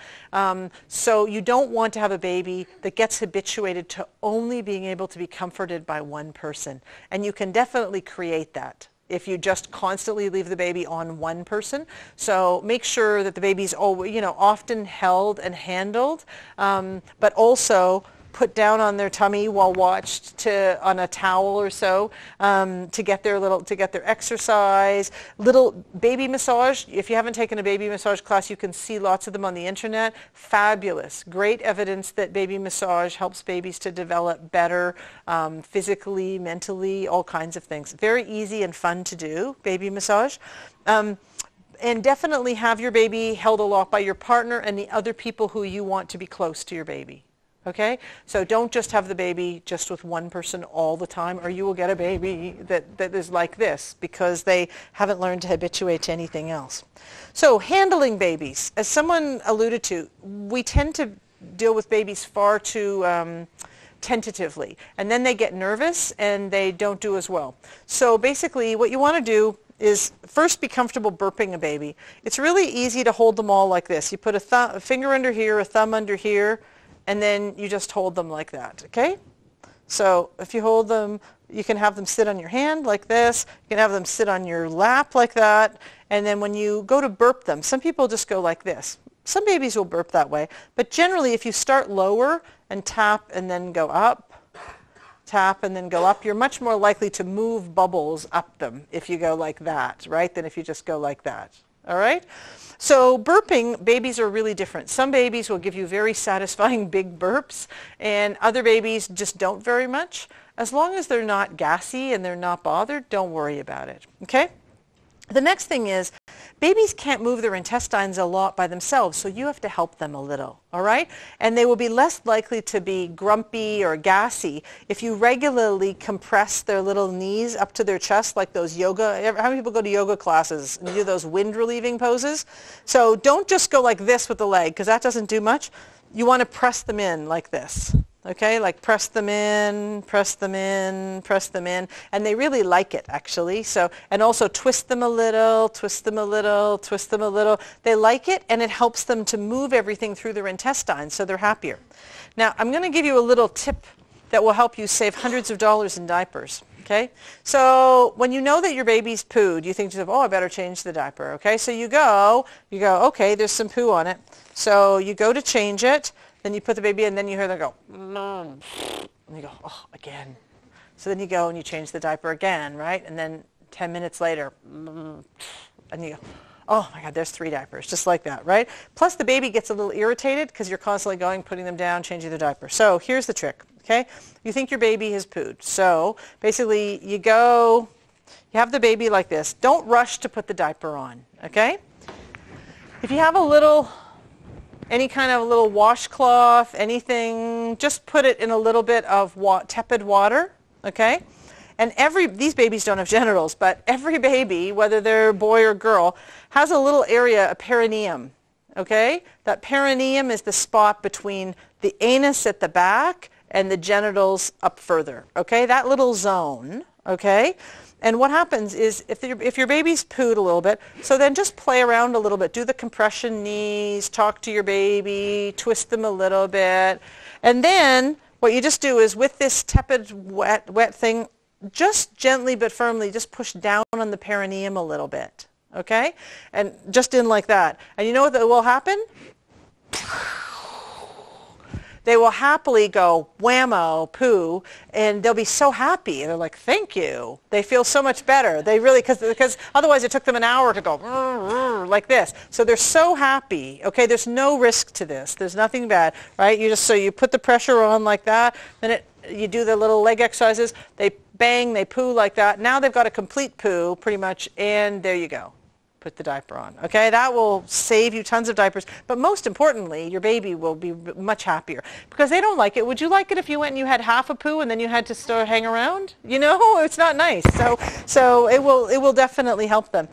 So you don't want to have a baby that gets habituated to only being able to be comforted by one person. And you can definitely create that if you just constantly leave the baby on one person. So make sure that the baby's always, you know, often held and handled, but also put down on their tummy while watched on a towel or so, to get their exercise. Little baby massage. If you haven't taken a baby massage class, you can see lots of them on the internet. Fabulous. Great evidence that baby massage helps babies to develop better physically, mentally, all kinds of things. Very easy and fun to do, baby massage. And definitely have your baby held a lot by your partner and the other people who you want to be close to your baby. Okay? So don't just have the baby just with one person all the time, or you will get a baby that is like this because they haven't learned to habituate to anything else. So handling babies. As someone alluded to, we tend to deal with babies far too tentatively, and then they get nervous and they don't do as well. So basically what you want to do is first be comfortable burping a baby. It's really easy to hold them all like this. You put a finger under here, a thumb under here, and then you just hold them like that, okay? So if you hold them, you can have them sit on your hand like this. You can have them sit on your lap like that. And then when you go to burp them, some people just go like this. Some babies will burp that way. But generally, if you start lower and tap and then go up, tap and then go up, you're much more likely to move bubbles up them if you go like that, right, than if you just go like that. All right? So burping, babies are really different. Some babies will give you very satisfying big burps, and other babies just don't very much. As long as they're not gassy and they're not bothered, don't worry about it. Okay? The next thing is, babies can't move their intestines a lot by themselves, so you have to help them a little, all right? And they will be less likely to be grumpy or gassy if you regularly compress their little knees up to their chest like those yoga. How many people go to yoga classes and do those wind relieving poses? So don't just go like this with the leg, because that doesn't do much. You want to press them in like this. Okay, like press them in, press them in, press them in, and they really like it actually. So, and also twist them a little, twist them a little, twist them a little. They like it, and it helps them to move everything through their intestines, so they're happier. Now, I'm going to give you a little tip that will help you save hundreds of dollars in diapers. Okay, so when you know that your baby's pooed, you think to yourself, oh, I better change the diaper. Okay, so you go, okay, there's some poo on it. So you go to change it. Then you put the baby in, and then you hear them go, and you go, oh, again. So then you go and you change the diaper again, right? And then 10 minutes later, and you go, oh my God, there's 3 diapers, just like that, right? Plus the baby gets a little irritated because you're constantly going, putting them down, changing the diaper. So here's the trick, okay? You think your baby has pooed. So basically you go You have the baby like this. Don't rush to put the diaper on, okay? If you have any kind of a little washcloth, anything, just put it in a little bit of tepid water, okay? And these babies don't have genitals, but every baby, whether they're boy or girl, has a little area, a perineum, okay? That perineum is the spot between the anus at the back and the genitals up further, okay? That little zone, okay? And what happens is if your baby's pooed a little bit, so then just play around a little bit. Do the compression knees, talk to your baby, twist them a little bit. And then what you just do is with this tepid, wet thing, just gently but firmly just push down on the perineum a little bit, okay? And just in like that. And you know what will happen? They will happily go whammo, poo, and they'll be so happy. They're like, thank you. They feel so much better. They really, because otherwise it took them an hour to go like this. So they're so happy. Okay, there's no risk to this. There's nothing bad, right? So you put the pressure on like that, then you do the little leg exercises. They bang, they poo like that. Now they've got a complete poo pretty much, and there you go. Put the diaper on. Okay, that will save you tons of diapers, but most importantly, your baby will be much happier because they don't like it. Would you like it if you went and you had half a poo and then you had to still hang around? You know, it's not nice. So it will definitely help them.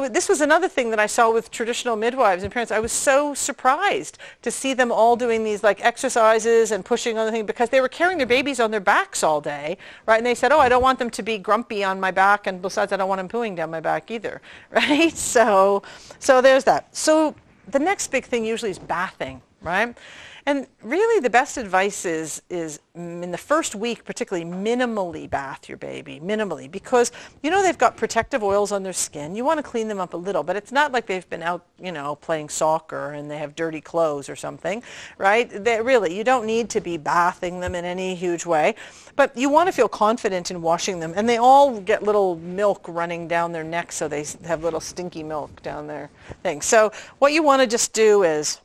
This was another thing that I saw with traditional midwives and parents. I was so surprised to see them all doing these like exercises and pushing on the thing because they were carrying their babies on their backs all day, right? And they said, oh, I don't want them to be grumpy on my back, and besides, I don't want them pooing down my back either, right? So there's that. So the next big thing usually is bathing, right? And really the best advice is in the first week particularly minimally bath your baby, minimally, because you know they've got protective oils on their skin. You want to clean them up a little, but it's not like they've been out, you know, playing soccer and they have dirty clothes or something, right? Really, you don't need to be bathing them in any huge way, but you want to feel confident in washing them. And they all get little milk running down their neck, so they have little stinky milk down their thing. So what you want to just do is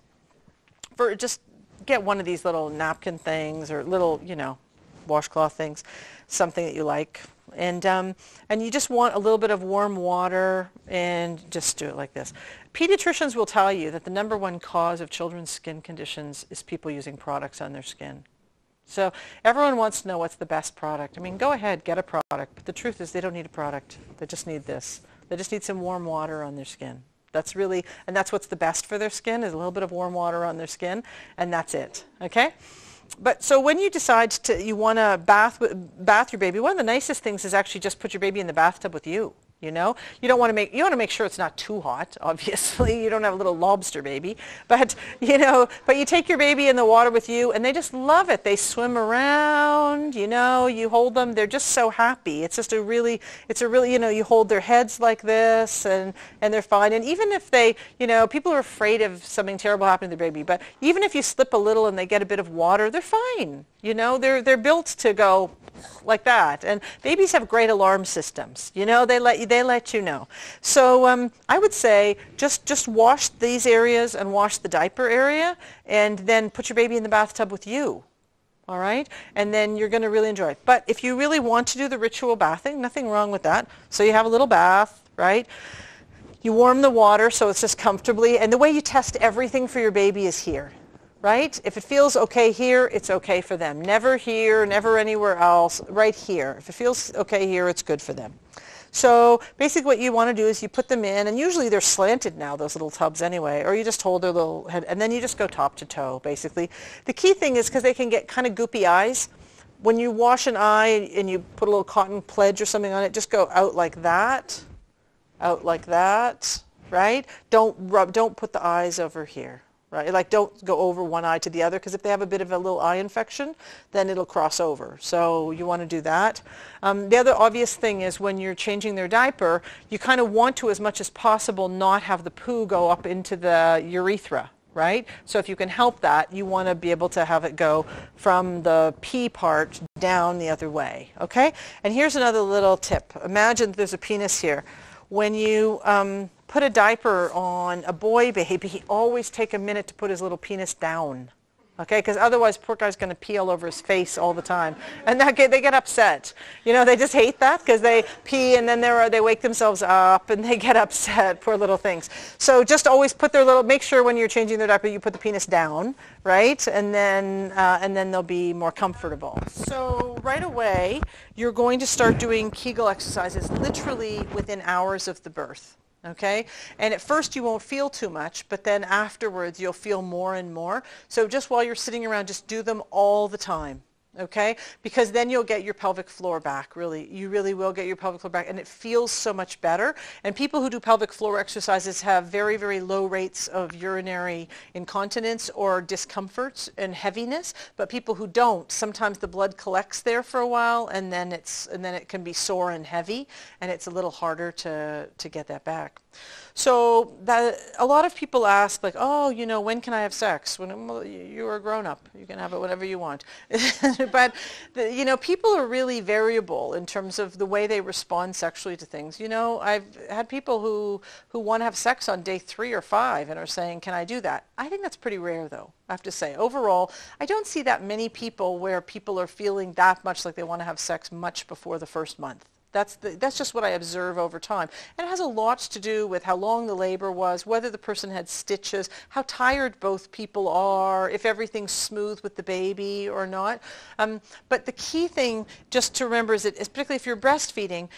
just get one of these little napkin things or little, you know, washcloth things, something that you like. And you just want a little bit of warm water and just do it like this. Pediatricians will tell you that the #1 cause of children's skin conditions is people using products on their skin. So everyone wants to know what's the best product. I mean, go ahead, get a product. But the truth is they don't need a product. They just need this. They just need some warm water on their skin. That's really, and that's what's the best for their skin, is a little bit of warm water on their skin, and that's it, okay? But so when you decide you want to bath your baby, one of the nicest things is actually just put your baby in the bathtub with you. You know, you want to make sure it's not too hot. Obviously, you don't have a little lobster baby, but you take your baby in the water with you, and they just love it. They swim around. You know, you hold them. They're just so happy. It's a really, you hold their heads like this, and they're fine. And even if they, people are afraid of something terrible happening to their baby, but even if you slip a little and they get a bit of water, they're fine. You know, they're built to go like that, and babies have great alarm systems. You know, they let you know. So I would say just wash these areas and wash the diaper area, and then put your baby in the bathtub with you. All right, and then you're going to really enjoy it. But if you really want to do the ritual bathing, nothing wrong with that. So you have a little bath, right? You warm the water so it's just comfortably, and the way you test everything for your baby is here. Right? If it feels okay here, it's okay for them. Never here, never anywhere else, right here. If it feels okay here, it's good for them. So basically what you want to do is you put them in, and usually they're slanted now, those little tubs anyway, or you just hold their little head, and then you just go top to toe, basically. The key thing is, because they can get kind of goopy eyes, when you wash an eye and you put a little cotton pledge or something on it, just go out like that, right? Don't put the eyes over here. Right? Like, don't go over one eye to the other, because if they have a bit of a little eye infection, then it'll cross over. So you want to do that. The other obvious thing is when you're changing their diaper, you kind of want to, as much as possible, not have the poo go up into the urethra. Right? So if you can help that, you want to be able to have it go from the pee part down the other way. Okay? And here's another little tip. Imagine there's a penis here. When you put a diaper on a boy baby, he always take a minute to put his little penis down. Okay, because otherwise poor guy's going to pee all over his face all the time, and they get upset. You know, they just hate that because they pee and then they wake themselves up and they get upset. Poor little things. So just always put make sure when you're changing their diaper you put the penis down, right, and then they'll be more comfortable. So right away you're going to start doing Kegel exercises literally within hours of the birth. Okay, and at first you won't feel too much, but then afterwards you'll feel more and more. So just while you're sitting around, just do them all the time. Okay, because then you'll get your pelvic floor back. You really will get your pelvic floor back, and it feels so much better. And people who do pelvic floor exercises have very, very low rates of urinary incontinence or discomfort and heaviness. But people who don't, sometimes the blood collects there for a while, and then it can be sore and heavy, and it's a little harder to get that back. So a lot of people ask, like, oh, you know, when can I have sex? Well, you're a grown-up. You can have it whenever you want. But, you know, people are really variable in terms of the way they respond sexually to things. You know, I've had people who want to have sex on day 3 or 5 and are saying, can I do that? I think that's pretty rare, though, I have to say. Overall, I don't see that many people where people are feeling that much like they want to have sex much before the first month. That's just what I observe over time. And it has a lot to do with how long the labor was, whether the person had stitches, how tired both people are, if everything's smooth with the baby or not. But the key thing just to remember is that, particularly if you're breastfeeding,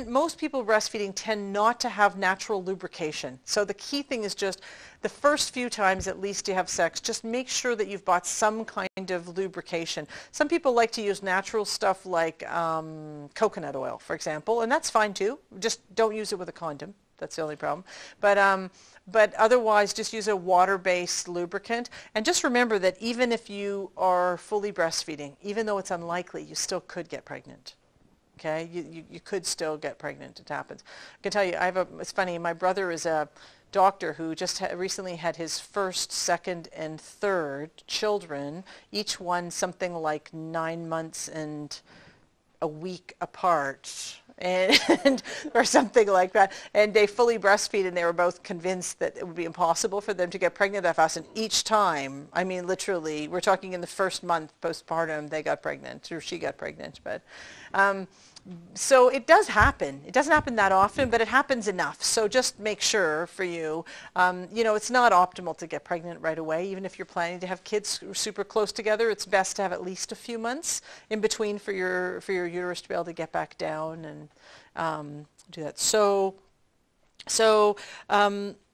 most people breastfeeding tend not to have natural lubrication. So the key thing is just the first few times at least you have sex, just make sure that you've bought some kind of lubrication. Some people like to use natural stuff like coconut oil, for example, and that's fine too. Just don't use it with a condom. That's the only problem. But otherwise, just use a water-based lubricant. And just remember that even if you are fully breastfeeding, even though it's unlikely, you still could get pregnant. Okay, you could still get pregnant. It happens. I can tell you, it's funny, my brother is a doctor who just recently had his first, second, and third children, each one something like 9 months and a week apart, and or something like that. And they fully breastfeed, and they were both convinced that it would be impossible for them to get pregnant that fast. And each time, I mean, literally, we're talking in the first month postpartum, they got pregnant, or she got pregnant. But so it does happen. It doesn't happen that often, but it happens enough. So just make sure for you, you know, it's not optimal to get pregnant right away. Even if you're planning to have kids super close together, it's best to have at least a few months in between for your uterus to be able to get back down and do that. So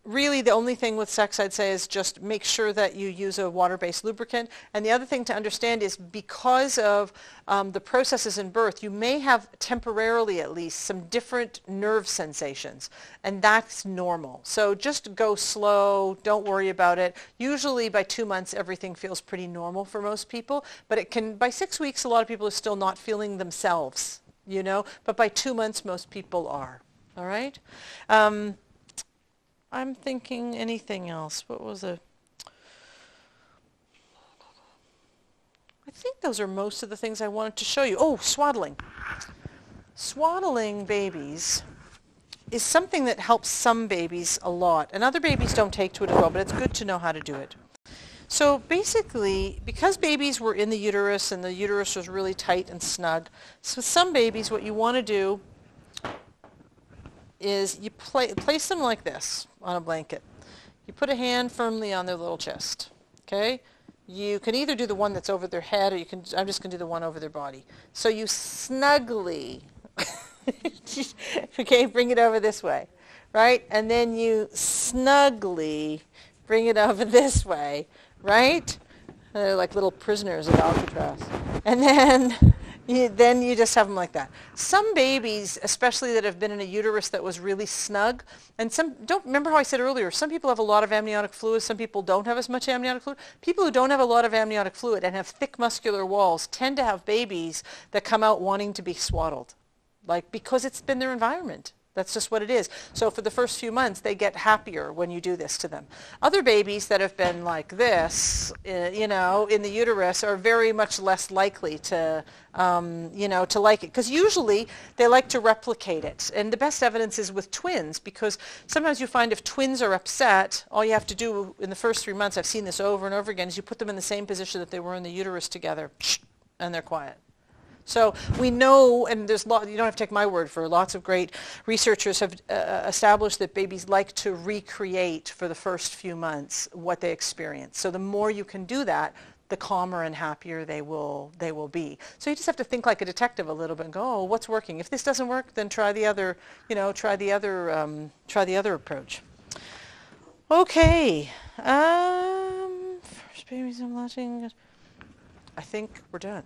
really, the only thing with sex, I'd say, is just make sure that you use a water-based lubricant. And the other thing to understand is because of the processes in birth, you may have temporarily, at least, some different nerve sensations. And that's normal. So just go slow. Don't worry about it. Usually, by 2 months, everything feels pretty normal for most people. But by 6 weeks, a lot of people are still not feeling themselves, you know. But by 2 months, most people are. All right? I'm thinking anything else. What was it? I think those are most of the things I wanted to show you. Oh, swaddling. Swaddling babies is something that helps some babies a lot. And other babies don't take to it as well, but it's good to know how to do it. So basically, because babies were in the uterus and the uterus was really tight and snug, so some babies, what you want to do is you place them like this on a blanket. You put a hand firmly on their little chest, okay? You can either do the one that's over their head, or I'm just going to do the one over their body. So you snugly, okay, bring it over this way, right? And then you snugly bring it over this way, right? They're like little prisoners at Alcatraz. And then you just have them like that. Some babies, especially that have been in a uterus that was really snug, and remember how I said earlier, some people have a lot of amniotic fluid, some people don't have as much amniotic fluid. People who don't have a lot of amniotic fluid and have thick muscular walls tend to have babies that come out wanting to be swaddled, because it's been their environment. That's just what it is. So for the first few months, they get happier when you do this to them. Other babies that have been like this, in the uterus are very much less likely to, to like it. Because usually they like to replicate it. And the best evidence is with twins, because sometimes you find if twins are upset, all you have to do in the first 3 months, I've seen this over and over again, is you put them in the same position that they were in the uterus together, and they're quiet. So we know, and you don't have to take my word for it, lots of great researchers have established that babies like to recreate for the first few months what they experience. So the more you can do that, the calmer and happier they will be. So you just have to think like a detective a little bit and go, oh, what's working? If this doesn't work, then try the other approach. Okay. First babies I'm watching. I think we're done.